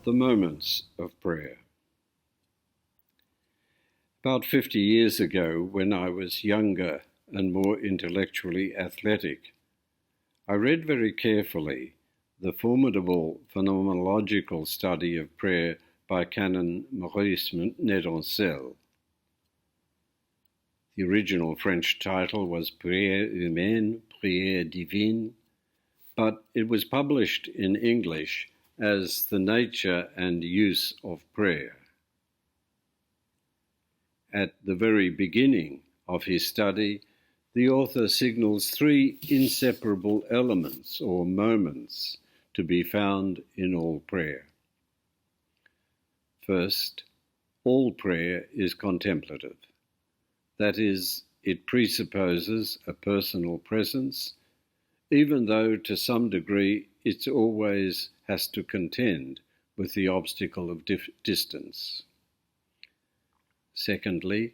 The moments of prayer. About 50 years ago, when I was younger and more intellectually athletic, I read very carefully the formidable phenomenological study of prayer by Canon Maurice Nedoncel. The original French title was Prière humaine, Prière divine, but it was published in English as The Nature and Use of Prayer. At the very beginning of his study, the author signals three inseparable elements or moments to be found in all prayer. First, all prayer is contemplative. That is, it presupposes a personal presence, even though to some degree it always has to contend with the obstacle of distance. Secondly,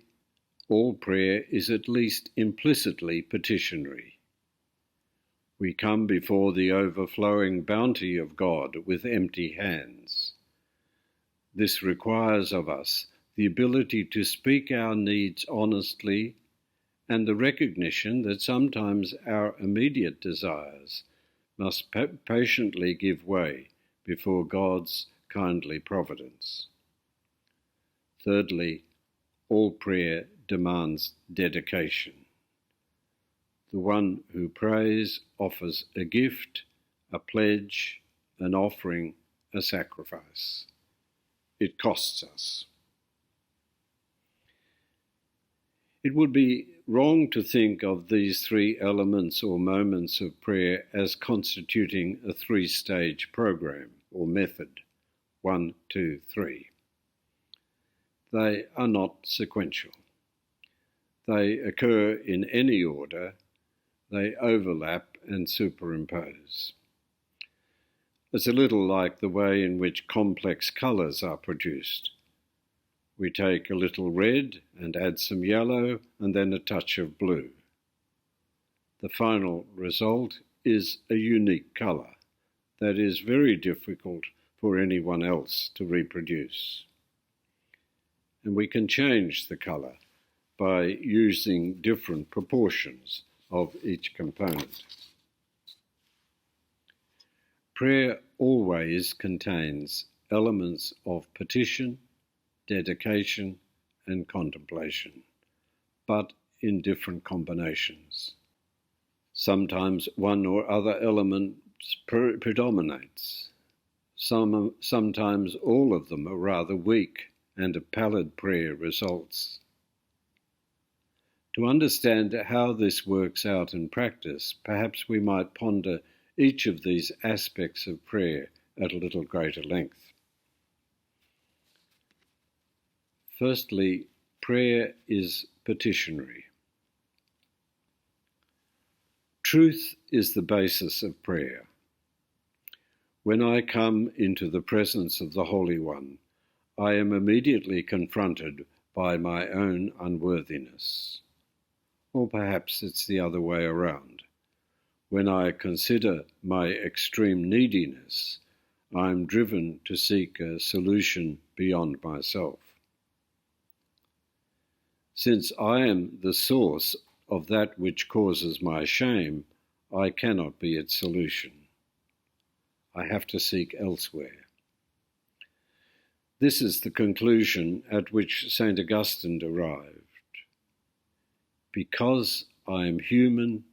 all prayer is at least implicitly petitionary. We come before the overflowing bounty of God with empty hands. This requires of us the ability to speak our needs honestly and the recognition that sometimes our immediate desires must patiently give way before God's kindly providence. Thirdly, all prayer demands dedication. The one who prays offers a gift, a pledge, an offering, a sacrifice. It costs us. It would be wrong to think of these three elements or moments of prayer as constituting a three-stage program or method, 1, 2, 3. They are not sequential. They occur in any order. They overlap and superimpose. It's a little like the way in which complex colours are produced. We take a little red and add some yellow and then a touch of blue. The final result is a unique colour that is very difficult for anyone else to reproduce. And we can change the colour by using different proportions of each component. Prayer always contains elements of petition, dedication, and contemplation, but in different combinations. Sometimes one or other element predominates. Sometimes all of them are rather weak, and a pallid prayer results. To understand how this works out in practice, perhaps we might ponder each of these aspects of prayer at a little greater length. Firstly, prayer is petitionary. Truth is the basis of prayer. When I come into the presence of the Holy One, I am immediately confronted by my own unworthiness. Or perhaps it's the other way around. When I consider my extreme neediness, I am driven to seek a solution beyond myself. Since I am the source of that which causes my shame, I cannot be its solution. I have to seek elsewhere. This is the conclusion at which St. Augustine arrived. Because I am human,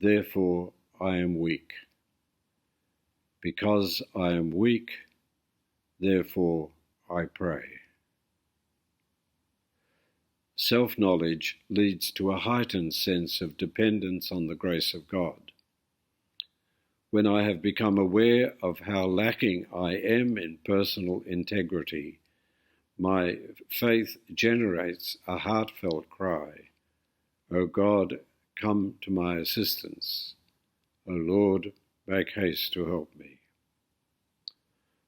therefore I am weak. Because I am weak, therefore I pray. Self-knowledge leads to a heightened sense of dependence on the grace of God. When I have become aware of how lacking I am in personal integrity, my faith generates a heartfelt cry, "O God, come to my assistance. O Lord, make haste to help me.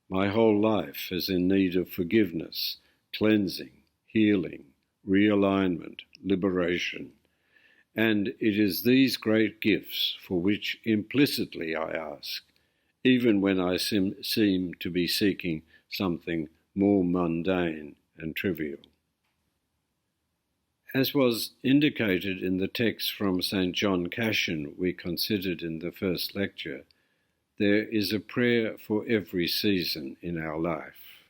My whole life is in need of forgiveness, cleansing, healing, realignment, liberation, and it is these great gifts for which implicitly I ask, even when I seem to be seeking something more mundane and trivial. As was indicated in the text from St. John Cassian we considered in the first lecture, there is a prayer for every season in our life.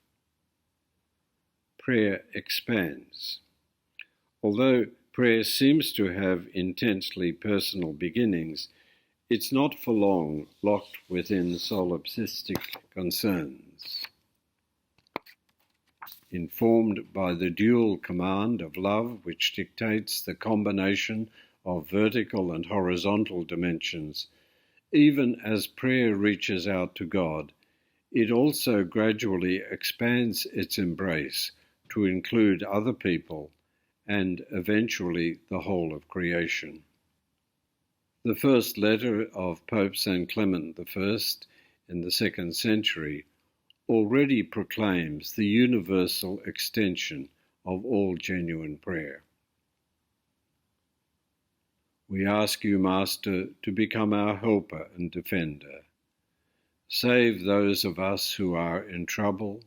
Prayer expands. Although prayer seems to have intensely personal beginnings, it's not for long locked within solipsistic concerns. Informed by the dual command of love, which dictates the combination of vertical and horizontal dimensions, even as prayer reaches out to God, it also gradually expands its embrace to include other people and eventually the whole of creation. The first letter of Pope St. Clement I in the 2nd century already proclaims the universal extension of all genuine prayer. We ask you, Master, to become our helper and defender. Save those of us who are in trouble,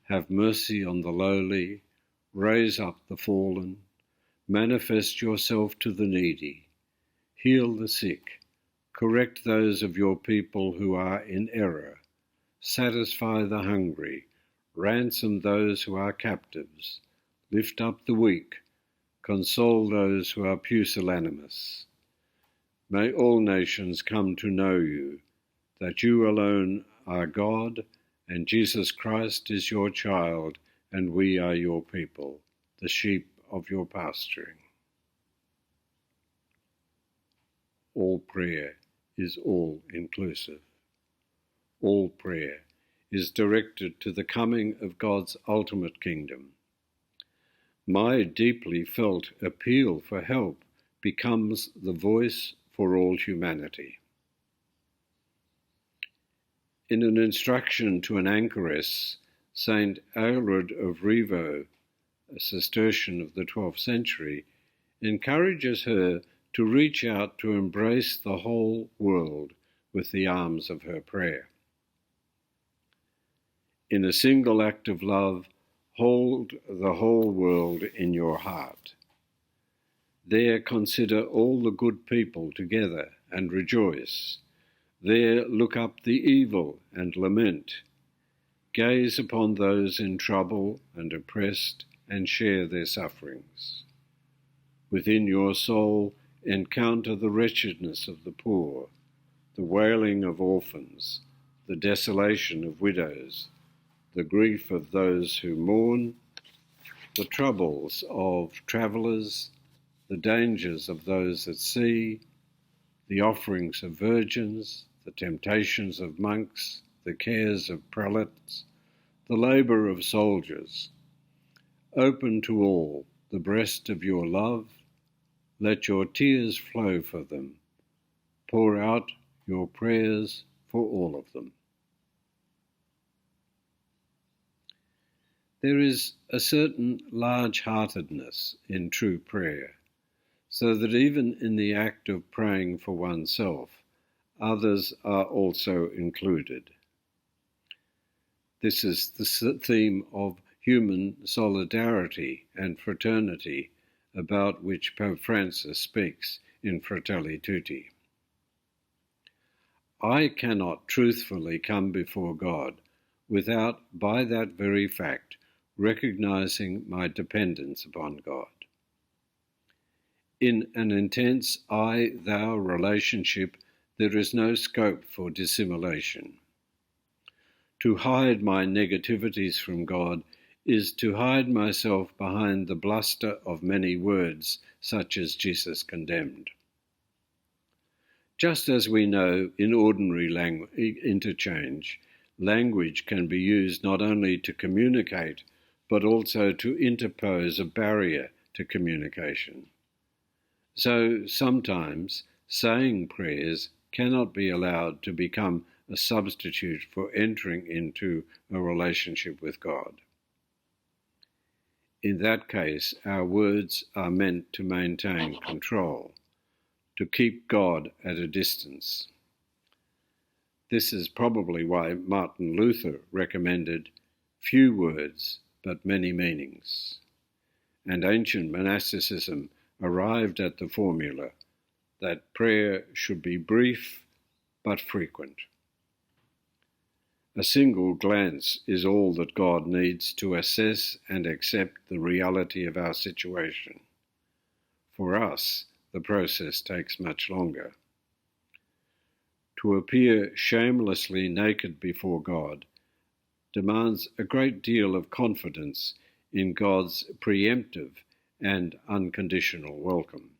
have mercy on the lowly, raise up the fallen, manifest yourself to the needy, heal the sick, correct those of your people who are in error, satisfy the hungry, ransom those who are captives, lift up the weak, console those who are pusillanimous. May all nations come to know you, that you alone are God, and Jesus Christ is your child, and we are your people, the sheep of your pasturing. All prayer is all-inclusive. All prayer is directed to the coming of God's ultimate kingdom. My deeply felt appeal for help becomes the voice for all humanity. In an instruction to an anchoress, Saint Aelred of Rievaulx, a Cistercian of the 12th century, encourages her to reach out to embrace the whole world with the arms of her prayer. In a single act of love, hold the whole world in your heart. There consider all the good people together and rejoice. There look up the evil and lament. Gaze upon those in trouble and oppressed and share their sufferings. Within your soul, encounter the wretchedness of the poor, the wailing of orphans, the desolation of widows, the grief of those who mourn, the troubles of travellers, the dangers of those at sea, the offerings of virgins, the temptations of monks, the cares of prelates, the labour of soldiers. Open to all the breast of your love, let your tears flow for them. Pour out your prayers for all of them. There is a certain large-heartedness in true prayer, so that even in the act of praying for oneself, others are also included. This is the theme of human solidarity and fraternity, about which Pope Francis speaks in Fratelli Tutti. I cannot truthfully come before God without, by that very fact, recognizing my dependence upon God. In an intense I-thou relationship, there is no scope for dissimulation. To hide my negativities from God is to hide myself behind the bluster of many words, such as Jesus condemned. Just as we know in ordinary interchange, language can be used not only to communicate, but also to interpose a barrier to communication. So sometimes saying prayers cannot be allowed to become a substitute for entering into a relationship with God. In that case, our words are meant to maintain control, to keep God at a distance. This is probably why Martin Luther recommended few words but many meanings, and ancient monasticism arrived at the formula that prayer should be brief but frequent. A single glance is all that God needs to assess and accept the reality of our situation. For us, the process takes much longer. To appear shamelessly naked before God demands a great deal of confidence in God's preemptive and unconditional welcome.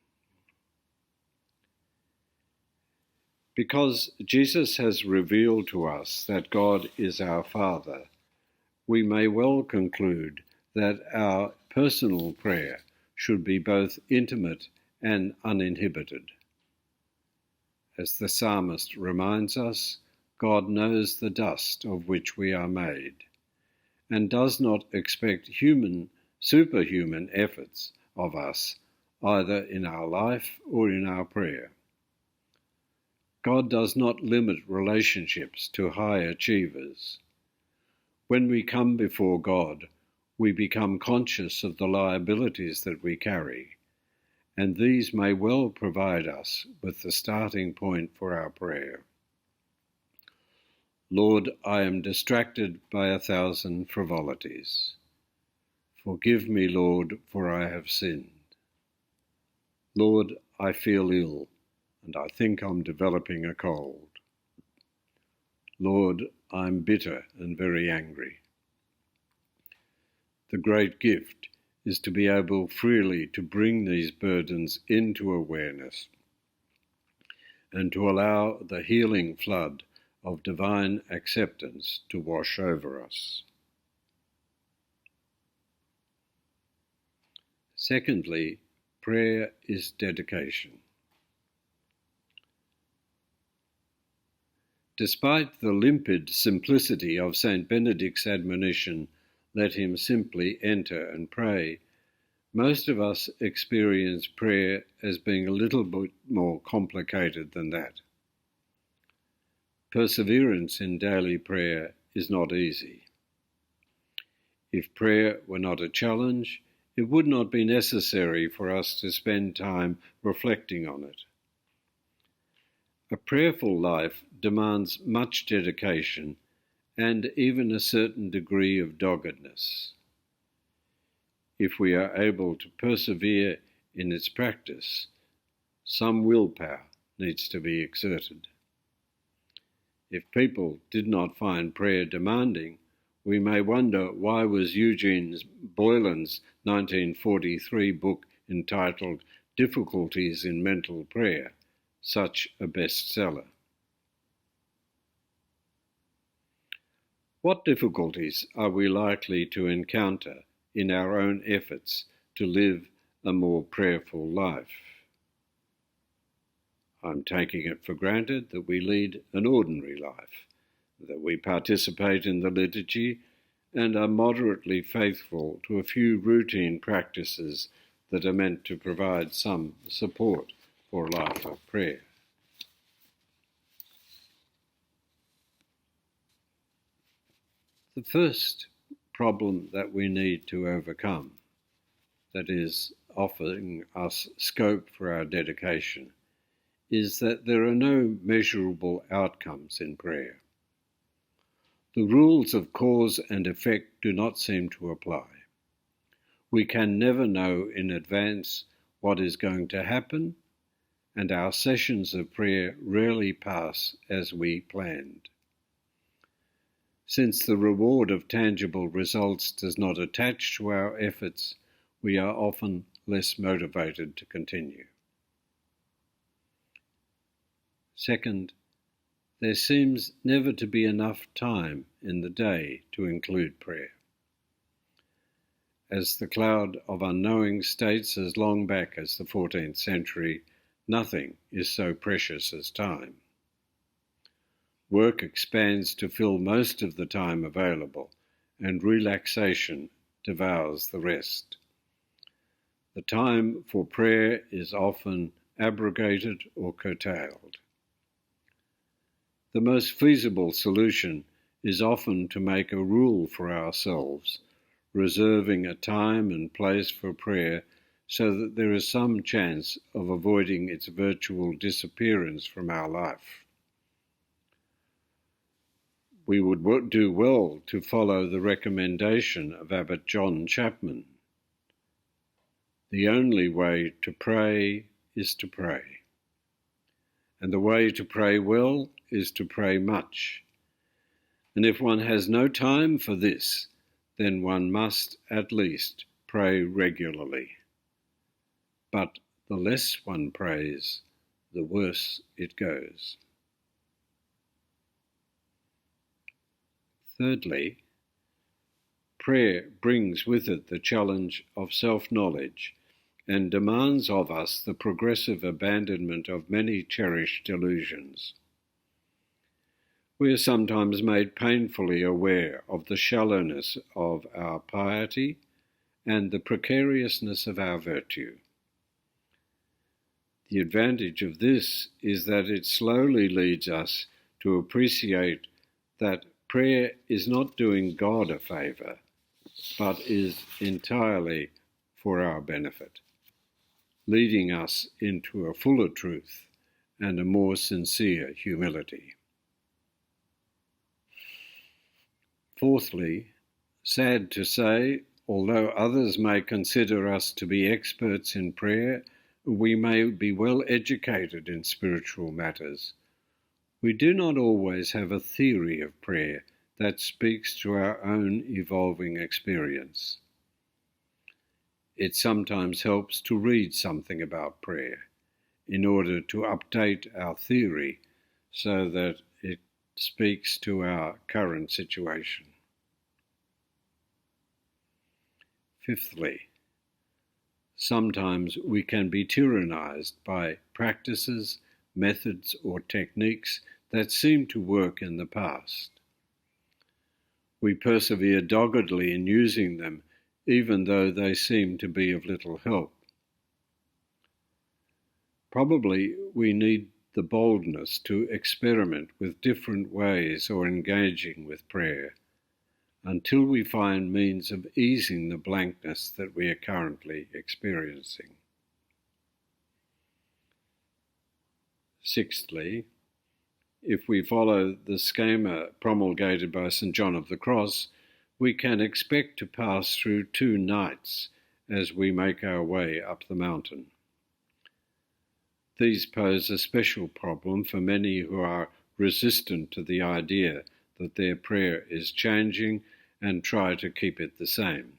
Because Jesus has revealed to us that God is our Father, we may well conclude that our personal prayer should be both intimate and uninhibited. As the psalmist reminds us, God knows the dust of which we are made, and does not expect superhuman efforts of us, either in our life or in our prayer. God does not limit relationships to high achievers. When we come before God, we become conscious of the liabilities that we carry, and these may well provide us with the starting point for our prayer. Lord, I am distracted by 1,000 frivolities. Forgive me, Lord, for I have sinned. Lord, I feel ill, and I think I'm developing a cold. Lord, I'm bitter and very angry. The great gift is to be able freely to bring these burdens into awareness and to allow the healing flood of divine acceptance to wash over us. Secondly, prayer is dedication. Despite the limpid simplicity of St. Benedict's admonition, let him simply enter and pray, most of us experience prayer as being a little bit more complicated than that. Perseverance in daily prayer is not easy. If prayer were not a challenge, it would not be necessary for us to spend time reflecting on it. A prayerful life demands much dedication and even a certain degree of doggedness. If we are able to persevere in its practice, some willpower needs to be exerted. If people did not find prayer demanding, we may wonder why was Eugene Boylan's 1943 book entitled Difficulties in Mental Prayer such a bestseller. What difficulties are we likely to encounter in our own efforts to live a more prayerful life? I'm taking it for granted that we lead an ordinary life, that we participate in the liturgy and are moderately faithful to a few routine practices that are meant to provide some support for a life of prayer. The first problem that we need to overcome, that is offering us scope for our dedication, is that there are no measurable outcomes in prayer. The rules of cause and effect do not seem to apply. We can never know in advance what is going to happen, and our sessions of prayer rarely pass as we planned. Since the reward of tangible results does not attach to our efforts, we are often less motivated to continue. Second, there seems never to be enough time in the day to include prayer. As the cloud of unknowing states as long back as the 14th century, nothing is so precious as time. Work expands to fill most of the time available, and relaxation devours the rest. The time for prayer is often abrogated or curtailed. The most feasible solution is often to make a rule for ourselves, reserving a time and place for prayer so that there is some chance of avoiding its virtual disappearance from our life. We would do well to follow the recommendation of Abbot John Chapman. The only way to pray is to pray, and the way to pray well is to pray much. And if one has no time for this, then one must at least pray regularly. But the less one prays, the worse it goes. Thirdly, prayer brings with it the challenge of self-knowledge and demands of us the progressive abandonment of many cherished illusions. We are sometimes made painfully aware of the shallowness of our piety and the precariousness of our virtue. The advantage of this is that it slowly leads us to appreciate that prayer is not doing God a favour, but is entirely for our benefit, leading us into a fuller truth and a more sincere humility. Fourthly, sad to say, although others may consider us to be experts in prayer, we may be well educated in spiritual matters. We do not always have a theory of prayer that speaks to our own evolving experience. It sometimes helps to read something about prayer in order to update our theory so that it speaks to our current situation. Fifthly, sometimes we can be tyrannized by practices, methods, or techniques that seem to work in the past. We persevere doggedly in using them, even though they seem to be of little help. Probably we need the boldness to experiment with different ways or engaging with prayer, until we find means of easing the blankness that we are currently experiencing. Sixthly, if we follow the schema promulgated by St. John of the Cross, we can expect to pass through 2 nights as we make our way up the mountain. These pose a special problem for many who are resistant to the idea that their prayer is changing and try to keep it the same.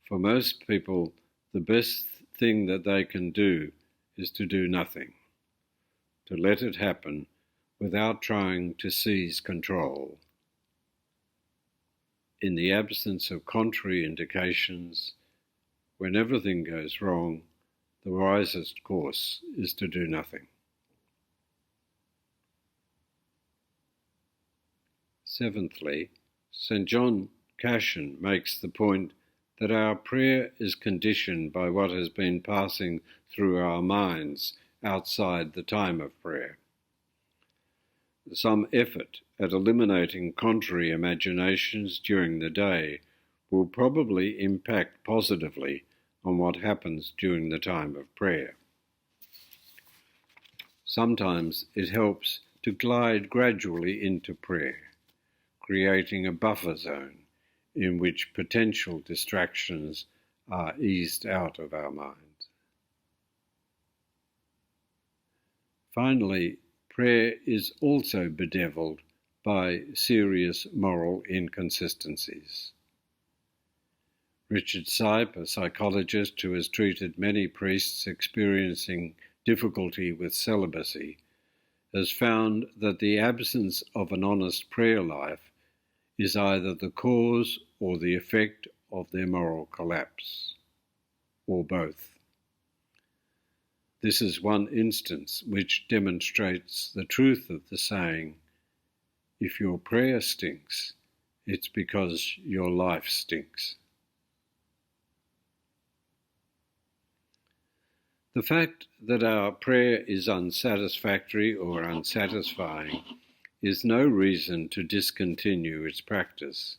For most people, the best thing that they can do is to do nothing, to let it happen without trying to seize control. In the absence of contrary indications, when everything goes wrong, the wisest course is to do nothing. Seventhly, St. John Cassian makes the point that our prayer is conditioned by what has been passing through our minds outside the time of prayer. Some effort at eliminating contrary imaginations during the day will probably impact positively on what happens during the time of prayer. Sometimes it helps to glide gradually into prayer, creating a buffer zone in which potential distractions are eased out of our minds. Finally, prayer is also bedevilled by serious moral inconsistencies. Richard Sipe, a psychologist who has treated many priests experiencing difficulty with celibacy, has found that the absence of an honest prayer life is either the cause or the effect of their moral collapse, or both. This is one instance which demonstrates the truth of the saying, if your prayer stinks, it's because your life stinks. The fact that our prayer is unsatisfactory or unsatisfying is no reason to discontinue its practice,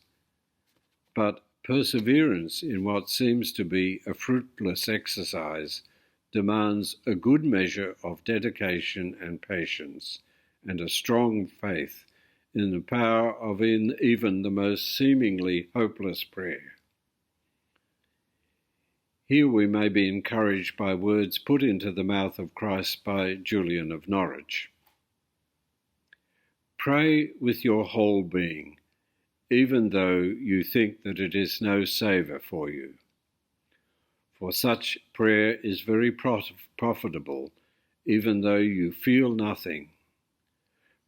but perseverance in what seems to be a fruitless exercise demands a good measure of dedication and patience and a strong faith in the power of even the most seemingly hopeless prayer. Here we may be encouraged by words put into the mouth of Christ by Julian of Norwich. Pray with your whole being, even though you think that it is no savour for you. For such prayer is very profitable, even though you feel nothing.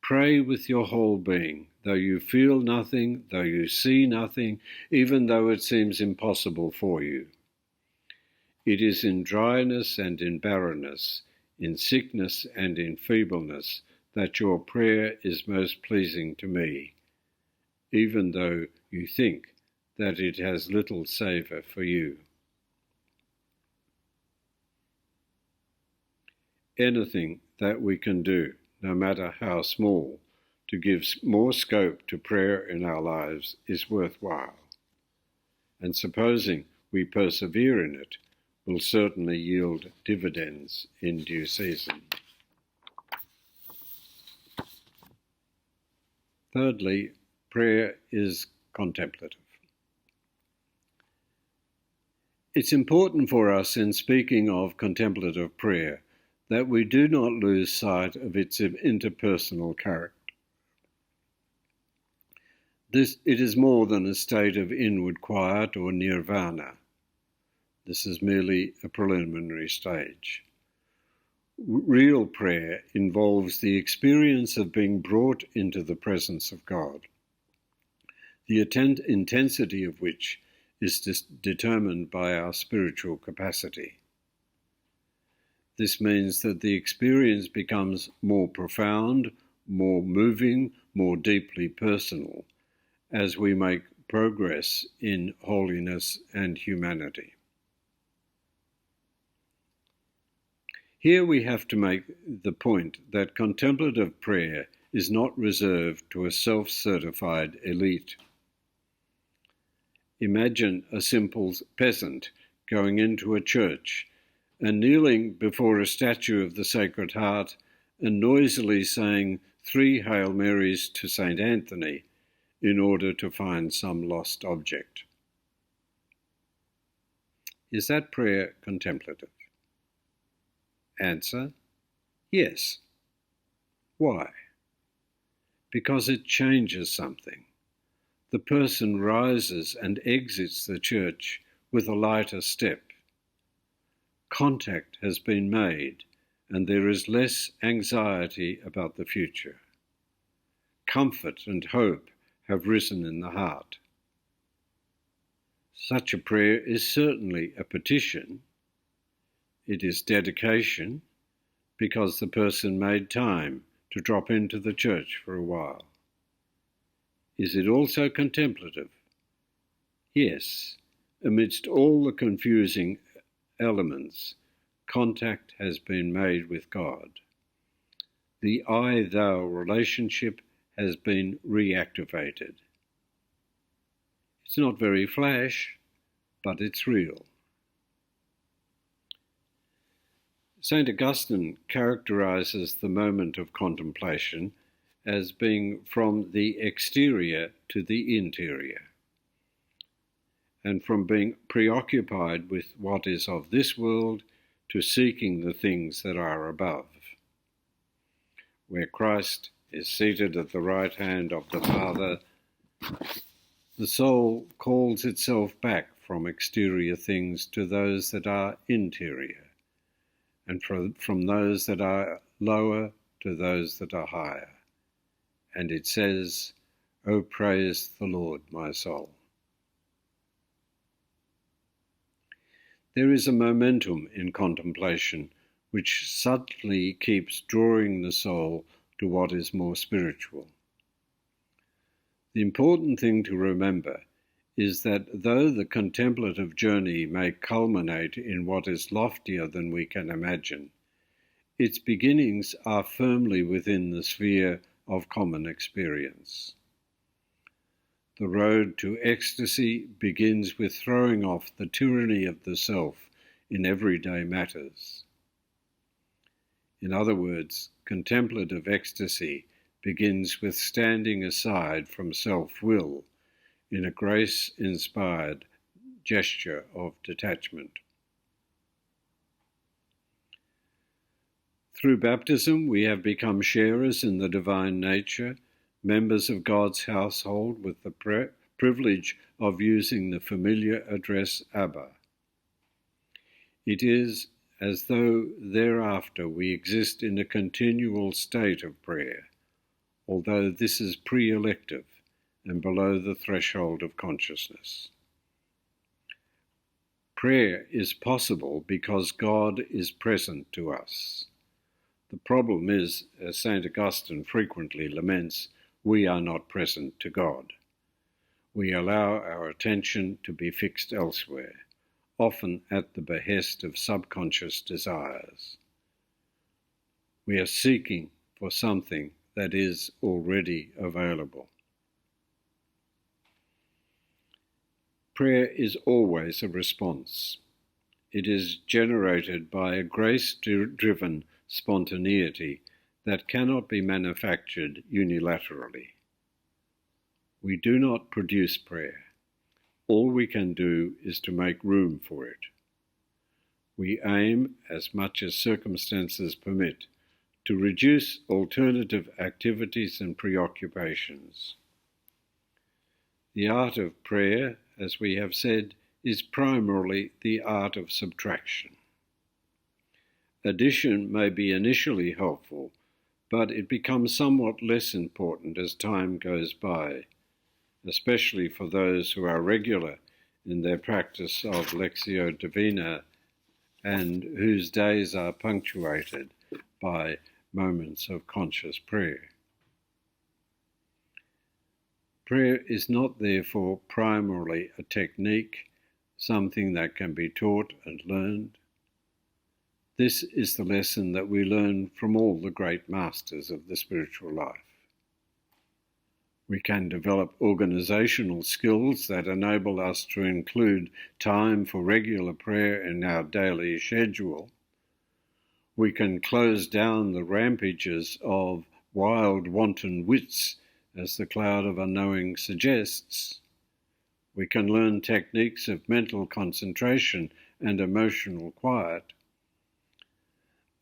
Pray with your whole being, though you feel nothing, though you see nothing, even though it seems impossible for you. It is in dryness and in barrenness, in sickness and in feebleness, that your prayer is most pleasing to me, even though you think that it has little savour for you. Anything that we can do, no matter how small, to give more scope to prayer in our lives is worthwhile. And supposing we persevere in it, will certainly yield dividends in due season. Thirdly, prayer is contemplative. It's important for us in speaking of contemplative prayer that we do not lose sight of its interpersonal character. It is more than a state of inward quiet or nirvana. This is merely a preliminary stage. Real prayer involves the experience of being brought into the presence of God, the intensity of which is determined by our spiritual capacity. This means that the experience becomes more profound, more moving, more deeply personal, as we make progress in holiness and humanity. Here we have to make the point that contemplative prayer is not reserved to a self-certified elite. Imagine a simple peasant going into a church and kneeling before a statue of the Sacred Heart and noisily saying 3 Hail Marys to St. Anthony in order to find some lost object. Is that prayer contemplative? Answer, yes. Why? Because it changes something. The person rises and exits the church with a lighter step. Contact has been made, and there is less anxiety about the future. Comfort and hope have risen in the heart. Such a prayer is certainly a petition. It is dedication, because the person made time to drop into the church for a while. Is it also contemplative? Yes, amidst all the confusing elements, contact has been made with God. The I-thou relationship has been reactivated. It's not very flash, but it's real. St. Augustine characterizes the moment of contemplation as being from the exterior to the interior, and from being preoccupied with what is of this world to seeking the things that are above. Where Christ is seated at the right hand of the Father, the soul calls itself back from exterior things to those that are interior, and from those that are lower to those that are higher. And it says, "O praise the Lord, my soul." There is a momentum in contemplation which subtly keeps drawing the soul to what is more spiritual. The important thing to remember is that though the contemplative journey may culminate in what is loftier than we can imagine, its beginnings are firmly within the sphere of common experience. The road to ecstasy begins with throwing off the tyranny of the self in everyday matters. In other words, contemplative ecstasy begins with standing aside from self-will in a grace-inspired gesture of detachment. Through baptism, we have become sharers in the divine nature, members of God's household with the privilege of using the familiar address Abbey. It is as though thereafter we exist in a continual state of prayer, although this is pre-elective and below the threshold of consciousness. Prayer is possible because God is present to us. The problem is, as St. Augustine frequently laments, we are not present to God. We allow our attention to be fixed elsewhere, often at the behest of subconscious desires. We are seeking for something that is already available. Prayer is always a response. It is generated by a grace-driven spontaneity that cannot be manufactured unilaterally. We do not produce prayer. All we can do is to make room for it. We aim, as much as circumstances permit, to reduce alternative activities and preoccupations. The art of prayer, as we have said, is primarily the art of subtraction. Addition may be initially helpful, but it becomes somewhat less important as time goes by, especially for those who are regular in their practice of Lectio Divina and whose days are punctuated by moments of conscious prayer. Prayer is not therefore primarily a technique, something that can be taught and learned. This is the lesson that we learn from all the great masters of the spiritual life. We can develop organizational skills that enable us to include time for regular prayer in our daily schedule. We can close down the rampages of wild, wanton wits, as the cloud of unknowing suggests. We can learn techniques of mental concentration and emotional quiet.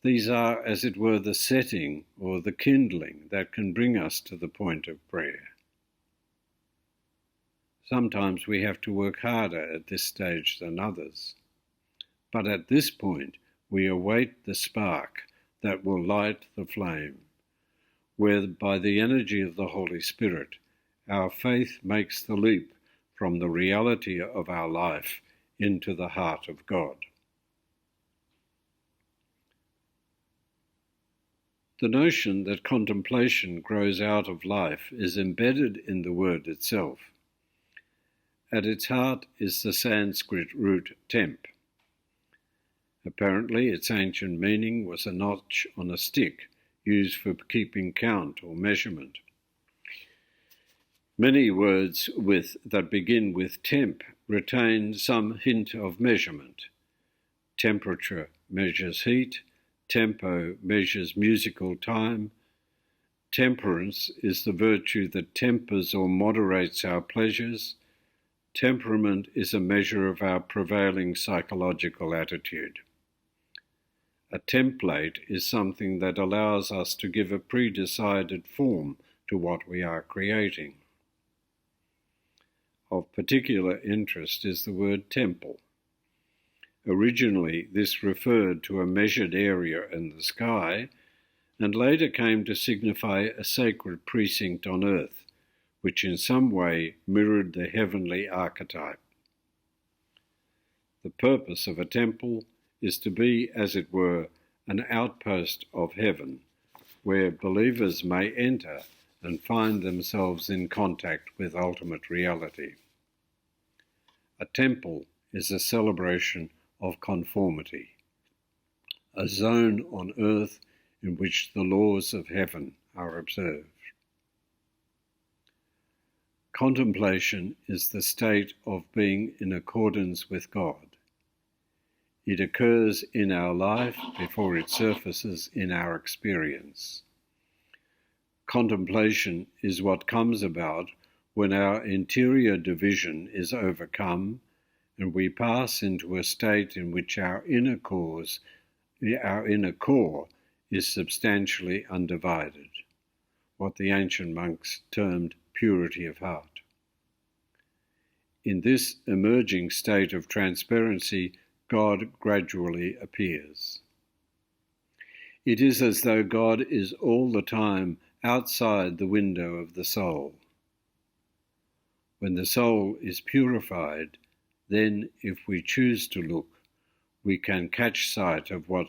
These are, as it were, the setting or the kindling that can bring us to the point of prayer. Sometimes we have to work harder at this stage than others, but at this point we await the spark that will light the flame, where by the energy of the Holy Spirit our faith makes the leap from the reality of our life into the heart of God. The notion that contemplation grows out of life is embedded in the word itself. At its heart is the Sanskrit root temp. Apparently, its ancient meaning was a notch on a stick used for keeping count or measurement. Many words that begin with temp retain some hint of measurement. Temperature measures heat. Tempo measures musical time. Temperance is the virtue that tempers or moderates our pleasures. Temperament is a measure of our prevailing psychological attitude. A template is something that allows us to give a pre-decided form to what we are creating. Of particular interest is the word temple. Originally, this referred to a measured area in the sky, and later came to signify a sacred precinct on earth, which in some way mirrored the heavenly archetype. The purpose of a temple is to be, as it were, an outpost of heaven where believers may enter and find themselves in contact with ultimate reality. A temple is a celebration of conformity, a zone on earth in which the laws of heaven are observed. Contemplation is the state of being in accordance with God. It occurs in our life before it surfaces in our experience. Contemplation is what comes about when our interior division is overcome and we pass into a state in which our inner core is substantially undivided, what the ancient monks termed purity of heart. In this emerging state of transparency, God gradually appears. It is as though God is all the time outside the window of the soul. When the soul is purified, then, if we choose to look, we can catch sight of what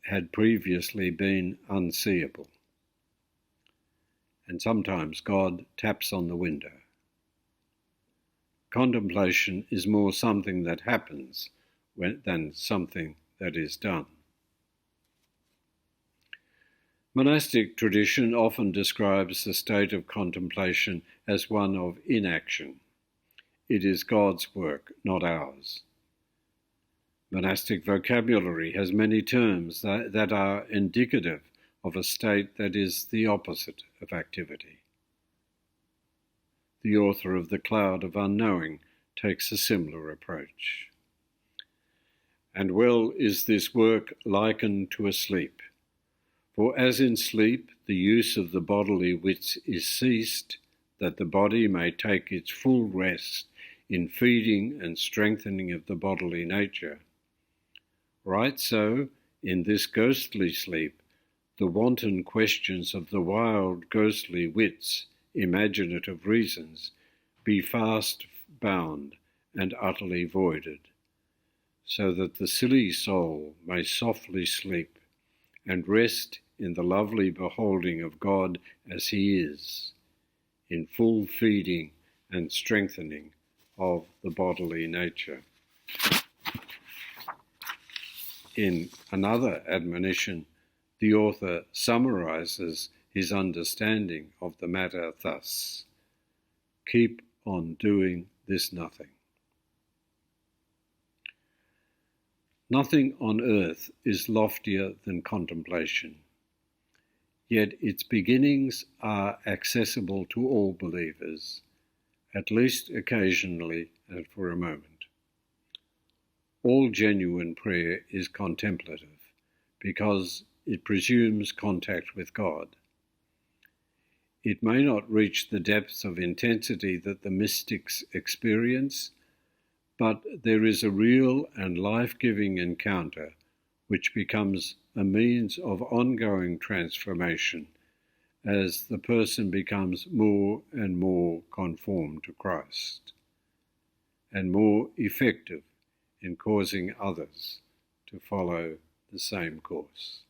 had previously been unseeable. And sometimes God taps on the window. Contemplation is more something that happens than something that is done. Monastic tradition often describes the state of contemplation as one of inaction. It is God's work, not ours. Monastic vocabulary has many terms that are indicative of a state that is the opposite of activity. The author of The Cloud of Unknowing takes a similar approach. And well is this work likened to a sleep. For as in sleep the use of the bodily wits is ceased, that the body may take its full rest in feeding and strengthening of the bodily nature, right so, in this ghostly sleep, the wanton questions of the wild ghostly wits, imaginative reasons, be fast bound and utterly voided, so that the silly soul may softly sleep and rest in the lovely beholding of God as he is, in full feeding and strengthening of the bodily nature. In another admonition, the author summarizes his understanding of the matter thus: keep on doing this nothing. Nothing on earth is loftier than contemplation, yet its beginnings are accessible to all believers, at least occasionally and for a moment. All genuine prayer is contemplative, because it presumes contact with God. It may not reach the depths of intensity that the mystics experience, but there is a real and life-giving encounter which becomes a means of ongoing transformation as the person becomes more and more conformed to Christ, and more effective in causing others to follow the same course.